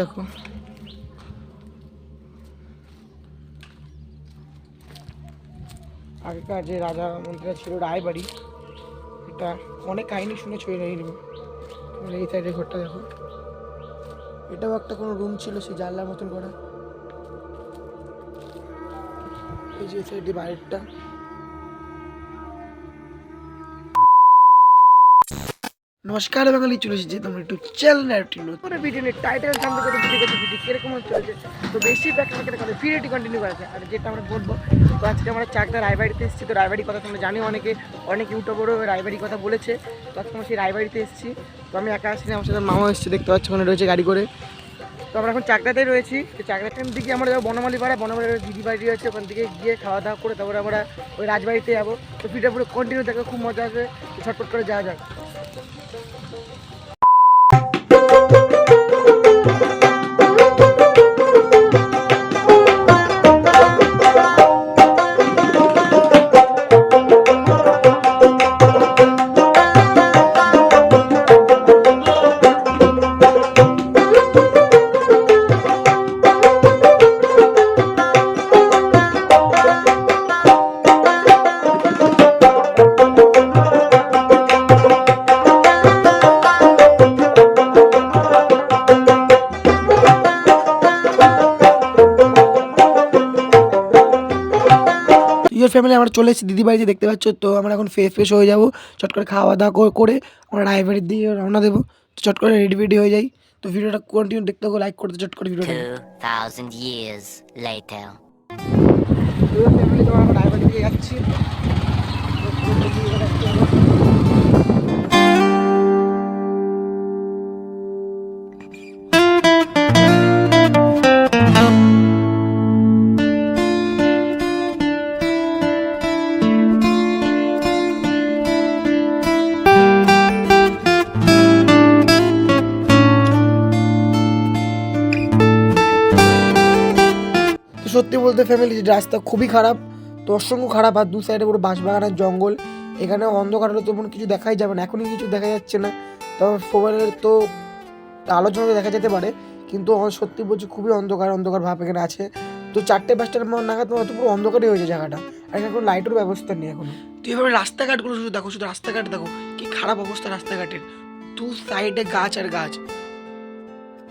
দেখো, আগেকার যে রাজা মন্ত্রীরা ছিল রায়বাড়ি, এটা অনেক কাহিনী শুনেছো এই সাইডের ঘরটা দেখো, এটাও একটা কোনো রুম ছিল সেই জানলার মতন করা। এই যে সাইডে বাইরেরটা। নমস্কার বাঙালি, চলে এসেছি তোমরা একটু চ্যানেল একটু নতুন ভিডিও নিয়ে। টাইটেল সামনে করে ভিডিও কিরকম চলেছে, তো বেশি ভিডিওটি কন্টিনিউ করেছে। আর যেটা আমরা বলবো, তো আজকে আমরা চাকদা রায়বাড়িতে এসেছি। তো রায়বাড়ির কথা তোমরা জানিও, অনেক ইউটিউবারও রায়বাড়ির কথা বলেছে। তো আজকে আমরা সেই রায়বাড়িতে এসেছি। তো আমি একা আসিনি, আমার সাথে মামা এসেছে, দেখতে পাচ্ছ ওখানে রয়েছে গাড়ি করে। তো আমরা এখন চাকদাতেই রয়েছি। তো চাকদাটার দিকে আমরা যাবো বনমালী পাড়া, বনমালীর দিদি বাড়ি আছে, ওখান থেকে গিয়ে খাওয়া দাওয়া করে তারপরে আমরা ওই রাজবাড়িতে যাবো। তো ভিডিও পুরো কন্টিনিউ দেখো, খুব মজা আসবে। ছটপট করে যাওয়া যাক। ফ্যামিলি আমরা চলে এসেছি দিদি বাড়িতে, দেখতে পাচ্ছ। তো আমরা এখন ফ্রেশ হয়ে যাবো, চট করে খাওয়া দাওয়া করে আমরা রায়বাড়ির দিকে রওনা দেবো। তো চট করে রেডি হয়ে যাই। তো ভিডিওটা কন্টিনিউ দেখতে হবে, লাইক করতে চট করে ভিডিওটা। 2000 years later. ফ্যামিলি তো আমরা রায়বাড়ির দিকে যাচ্ছি। সত্যি বলতে ফ্যামিলি, রাস্তা খুবই খারাপ, তো অসংখ্য খারাপ। আর দু সাইডে পুরো বাঁশবাগানের জঙ্গল, এখানে অন্ধকার হলে তেমন কিছু দেখাই যাবে না, এখনই কিছু দেখা যাচ্ছে না। তবে মোবাইলের তো আলোচনাতে দেখা যেতে পারে, কিন্তু সত্যি বলছি খুবই অন্ধকার ভাব এখানে আছে। তো 4-5টার নাগাদ হয়তো পুরো অন্ধকারই হয়েছে জায়গাটা, আর এখানে কোনো লাইটের ব্যবস্থা নেই এখনো। তো এভাবে রাস্তাঘাটগুলো শুধু দেখো, শুধু রাস্তাঘাট দেখো, কি খারাপ অবস্থা রাস্তাঘাটের, দু সাইডে গাছ আর গাছ।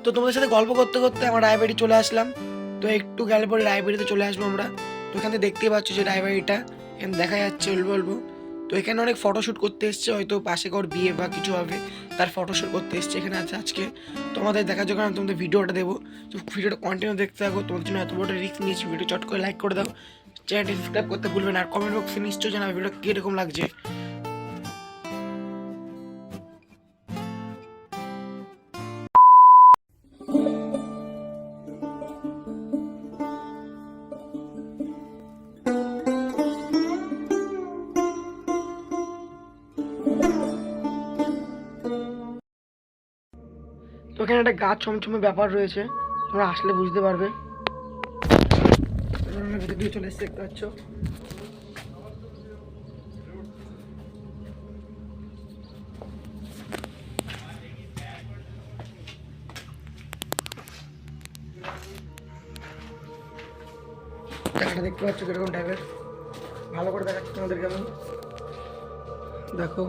তো তোমাদের সাথে গল্প করতে করতে আমরা রায়বাড়ি চলে আসলাম। তো একটু গেলে পরে রায়বাড়িতে চলে আসবো আমরা। তো এখানে দেখতেই পাচ্ছ যে রায়বাড়িটা এখানে দেখা যাচ্ছে, বলবো। তো এখানে অনেক ফটোশ্যুট করতে এসছে, হয়তো পাশে কারোর বিয়ে বা কিছু হবে, তার ফটোশ্যুট করতে এসছে এখানে আছে আজকে। তোমাদের দেখার জন্য আমি তোমাদের ভিডিওটা দেবো, তো ভিডিওটা কন্টিনিউ দেখতে থাকো। তোমাদের জন্য এত বড় রিস্ক নিয়েছি, ভিডিও চট করে লাইক করে দাও, চ্যানেলটি সাবস্ক্রাইব করতে ভুলবে না, আর কমেন্ট বক্সে নিশ্চয়ই জানাবে ভিডিওটা কীরকম লাগছে। তো এখানে একটা গাছ ছমছমে ব্যাপার রয়েছে, তোমরা আসলে বুঝতে পারবে। ভিতর দিয়ে চলে এসছে, দেখতে পাচ্ছ। জায়গাটা দেখতে পাচ্ছ কিরকম টাইপের, ভালো করে দেখাচ্ছি তোমাদের কেমন দেখো।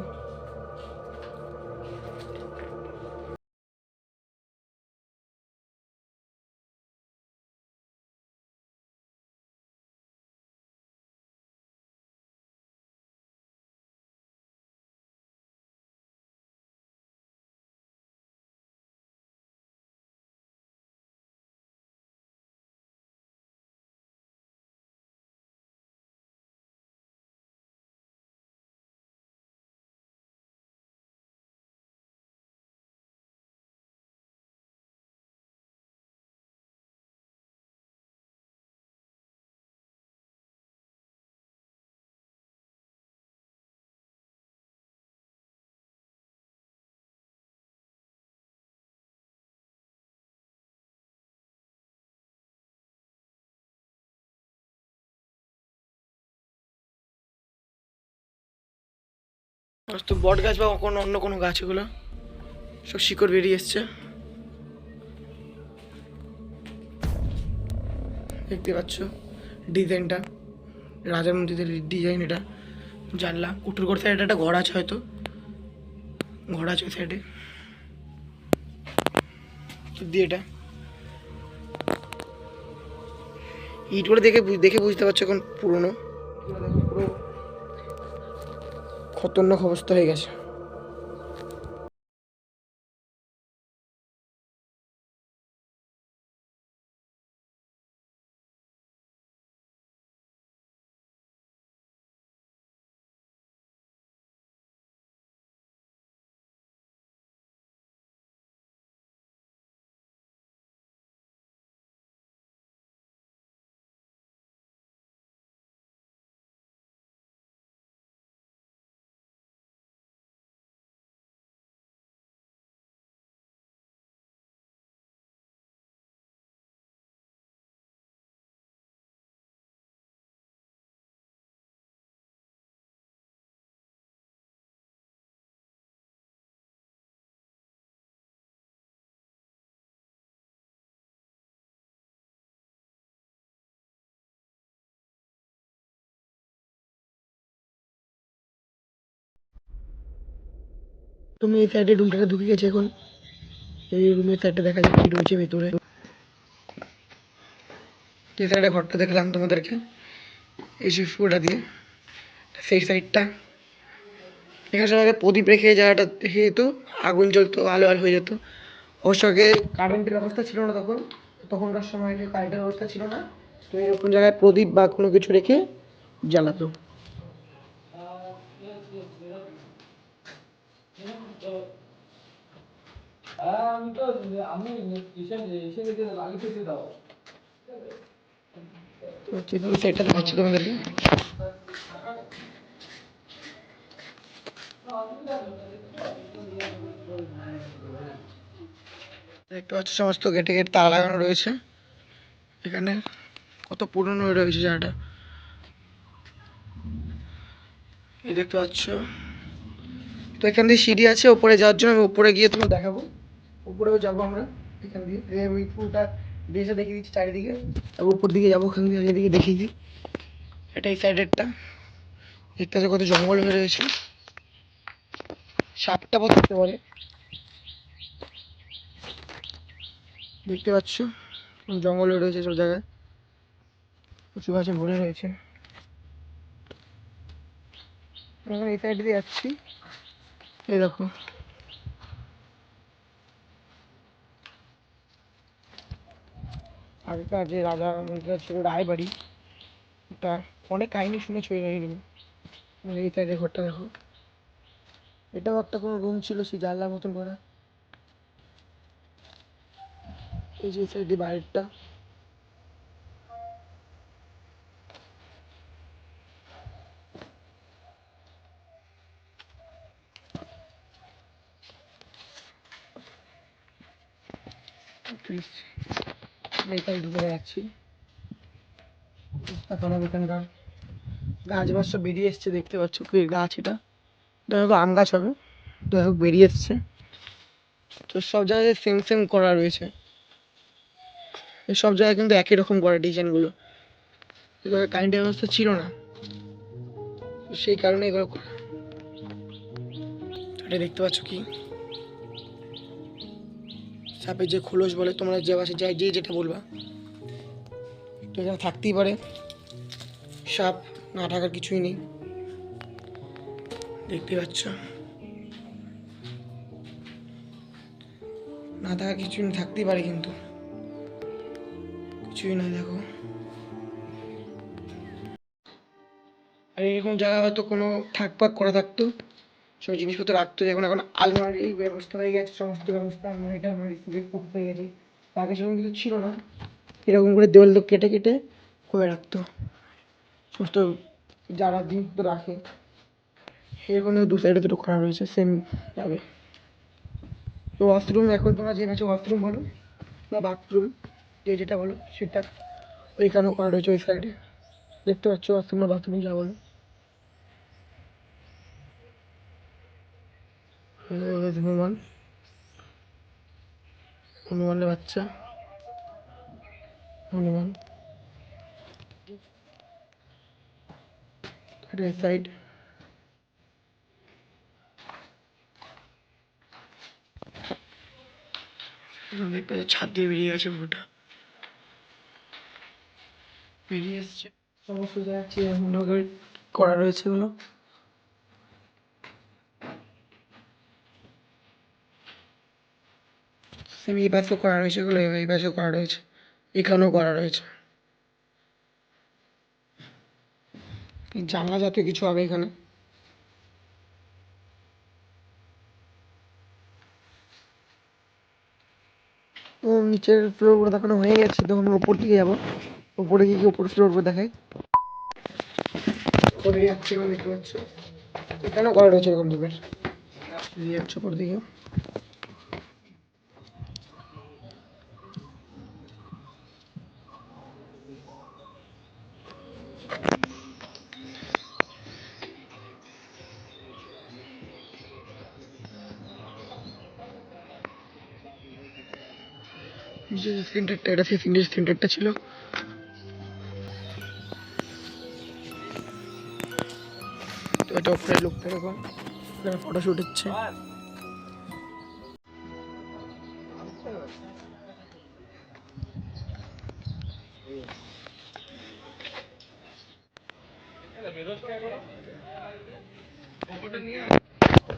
তো বট গাছ বা কোনো অন্য কোনো গাছ, এগুলো সব শিকড় বেরিয়ে এসছে। দেখতে পাচ্ছ ডিজাইনটা, রাজার মন্দিরের ডিজাইন এটা। জানলা উত্তর করে সাইডে একটা ঘর আছে, হয়তো ঘর আছে ওই সাইডে দিয়ে। এটা ইটগুলো দেখে দেখে বুঝতে পারছো এখন পুরনো, পুরো খতরনাক অবস্থা হয়ে গেছে। তুমি এই সাইডে রুমটাকে ঢুকে গেছে এখন। এই রুমের সাইডটা দেখা যায় কি রয়েছে ভেতরে। যে সাইডে ঘরটা দেখলাম তোমাদেরকে, এই শিফটটা দিয়ে সেই সাইডটা, এখানে সবাই প্রদীপ রেখে জায়গাটা দেখে যেত, আগুন জ্বলতো, আলো আলো হয়ে যেত। অবশ্য আগে কারেন্টের ব্যবস্থা ছিল না, তখনকার সময় কারেন্টের ব্যবস্থা ছিল না, তো এরকম জায়গায় প্রদীপ বা কোনো কিছু রেখে জ্বালাতো। সেটা দেখাচ্ছি তোমাদেরকে। দেখতে পাচ্ছ সমস্ত গেটে গেট তালা লাগানো রয়েছে। এখানে কত পুরনো হয়ে রয়েছে জায়গাটা, এই দেখতে পাচ্ছ। তো এখান দিয়ে সিঁড়ি আছে ওপরে যাওয়ার জন্য, আমি উপরে গিয়ে তোমার দেখাবো। উপরেও যাবো আমরা এখান দিয়ে, ওই পুরোটা দেশে দেখিয়ে দিচ্ছি চারিদিকে। তারপর উপর দিকে যাবো, ওখান দিয়ে এদিকে দেখিয়ে দিই। এটা এই সাইডেরটা, দেখতে পাচ্ছ কত জঙ্গল হয়ে রয়েছে, সাপটা পথ থাকতে পারে। দেখতে পাচ্ছ জঙ্গল হয়ে রয়েছে সব জায়গায়, প্রচুর গাছে ভরে রয়েছে। এখন এই সাইড দিয়ে যাচ্ছি, এই দেখো আগেকার যে রাজা ছিল রায়বাড়ি, ওটা অনেক কাহিনী শুনেছি ওই রুমে। এই সাইডের ঘরটা দেখো, এটাও একটা কোনো রুম ছিল সেই জানলার মতন করা। এই যে সাইডে বাইরেরটা, এই সাইড ঢুকে যাচ্ছি। এখন এখানকার গাছ বাছ সব বেরিয়ে এসছে, দেখতে পাচ্ছ কি গাছ, এটা দেখো আম গাছ হবে, দেখো বেরিয়ে এসছে। তো সব জায়গায় সেম সেম করা রয়েছে, সব জায়গায় কিন্তু একই রকম করা ডিজাইনগুলো। এবার কারেন্টের ব্যবস্থা ছিল না, সেই কারণে এগুলো করা। এটা দেখতে পাচ্ছ কি সাপের যে খোলস বলে, তোমরা যে বাসে যাই যে যেটা বলবা, তো এখানে থাকতেই পারে। সাপ না থাকার কিছুই নেই, দেখতে পাচ্ছ না থাকার কিছুই নেই, থাকতেই পারে কিন্তু কিছুই নাই দেখো। আর এরকম জায়গা হয়তো কোনো থাক পাক করা থাকতো, সব জিনিসপত্র রাখতো, যেমন এখন আলমারির ব্যবস্থা হয়ে গেছে, সমস্ত ব্যবস্থা আলমারিটা আলমারি হয়ে গেছে। আগে সেরকম কিছু ছিল না, এরকম করে দেওয়াল তো কেটে কেটে করে রাখতো সমস্ত যারা জিনিসপত্র রাখে। এরকম দু সাইডে দুটো করা রয়েছে সেম ভাবে। তো ওয়াশরুম, এখন তোমরা জেনেছো ওয়াশরুম বলো বা বাথরুম, যে যেটা বলো সেটা ওইখানেও করা রয়েছে ওই সাইডে। দেখতে পাচ্ছ ওয়াশরুম বা বাথরুম যা বলো। হনুমান, হনুমানের বাচ্চা, হনুমান সাইড ছাদ দিয়ে বেরিয়ে গেছে পুরোটা, বেরিয়ে এসছে সমস্ত জায়গায় চেয়ার করা রয়েছে এগুলো। সেম এই পাশেও করা রয়েছে, এগুলো এই পাশেও করা রয়েছে, এখানেও করা রয়েছে। জানলা জাতীয় কিছু হবে এখানে। নিচের ফ্লোরগুলো দেখানো হয়ে গেছে, তো আমরা উপর দিকে যাবো। উপরে গিয়ে উপর ফ্লোরগুলো দেখাই। উপরে যাচ্ছে এখানে দেখতে পাচ্ছ, এখানেও করা রয়েছে এরকম ধূপের, যাচ্ছে উপর দিকে। যে সেন্টারটা, এটা সেই সেন্টারটা ছিল। তো এটা উপরে লুকটা এরকম, এখানে ফটোশুট হচ্ছে।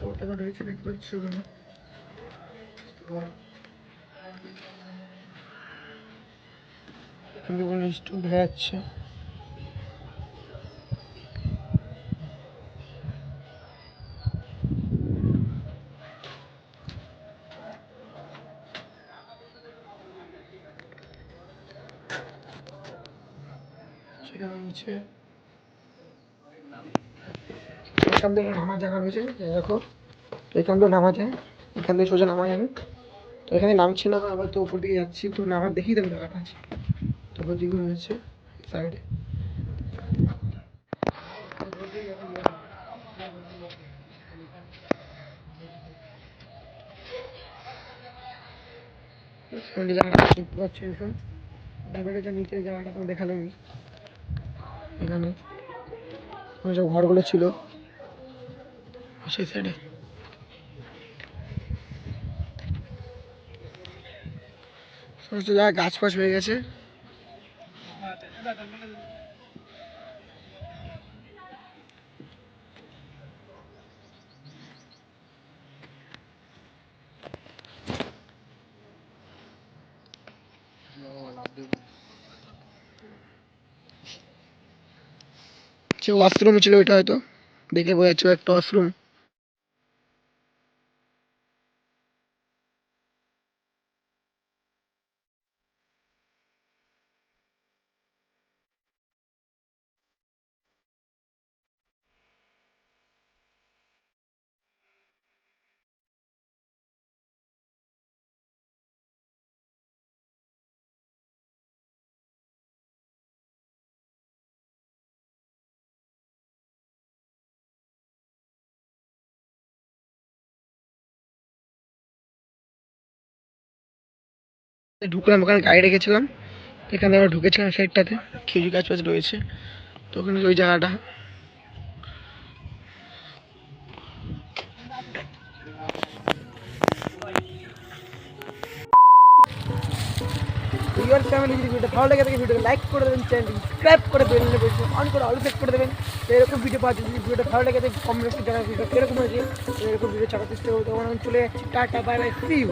ওটা রয়েছে দেখতে পাচ্ছ ওখানে। কিন্তু কোনো স্টুল হয়ে যাচ্ছে। সেখানে নিচে এখান থেকে নামার জায়গা রয়েছে, দেখো এখান থেকে নামা যায়, এখান থেকে সোজা নামা যাবে। তো এখানে নামছি না, আবার তো উপর দিকে যাচ্ছি, তো নামার দেখিয়ে দেবে জায়গাটা আছে। তারপর দিকে রয়েছে সাইডে। জায়গাটা দেখতে পাচ্ছি এখন, তারপরে যে নিচের জায়গাটা তো দেখালাম এখানে সব ঘরগুলো ছিল সেই সাইডে। সমস্ত জায়গায় গাছ ফাছ হয়ে গেছে। সে ওয়াশরুম ছিল এটা, হয়তো দেখে বোঝা যাচ্ছে একটা ওয়াশরুম। ঢুকলাম, ওখানে গাড়ি রেখেছিলাম, এখানে আমরা ঢুকেছিলাম সাইডটাতে, খেজুর গাছ ফাছ রয়েছে। তো ওখানে ওই জায়গাটা ইউর ফ্যামিলি যদি ভিডিও ভালো লাগে থাকে ভিডিওকে লাইক করে দেবেন, চ্যানেলটি সাবস্ক্রাইব করে বেল নোটিফিকেশন অন করে অল সেট করে দেবেন। তো এরকম ভিডিও পাওয়ার জন্য ভিডিওটা ভালো লাগে থাকে কমেন্ট বক্সে জানাবেন ভিডিও কীরকম হয়েছে, এরকম ভিডিও ছাড়ার চেষ্টা করবো। তখন আমি চলে যাচ্ছি, tata bye bye, see you.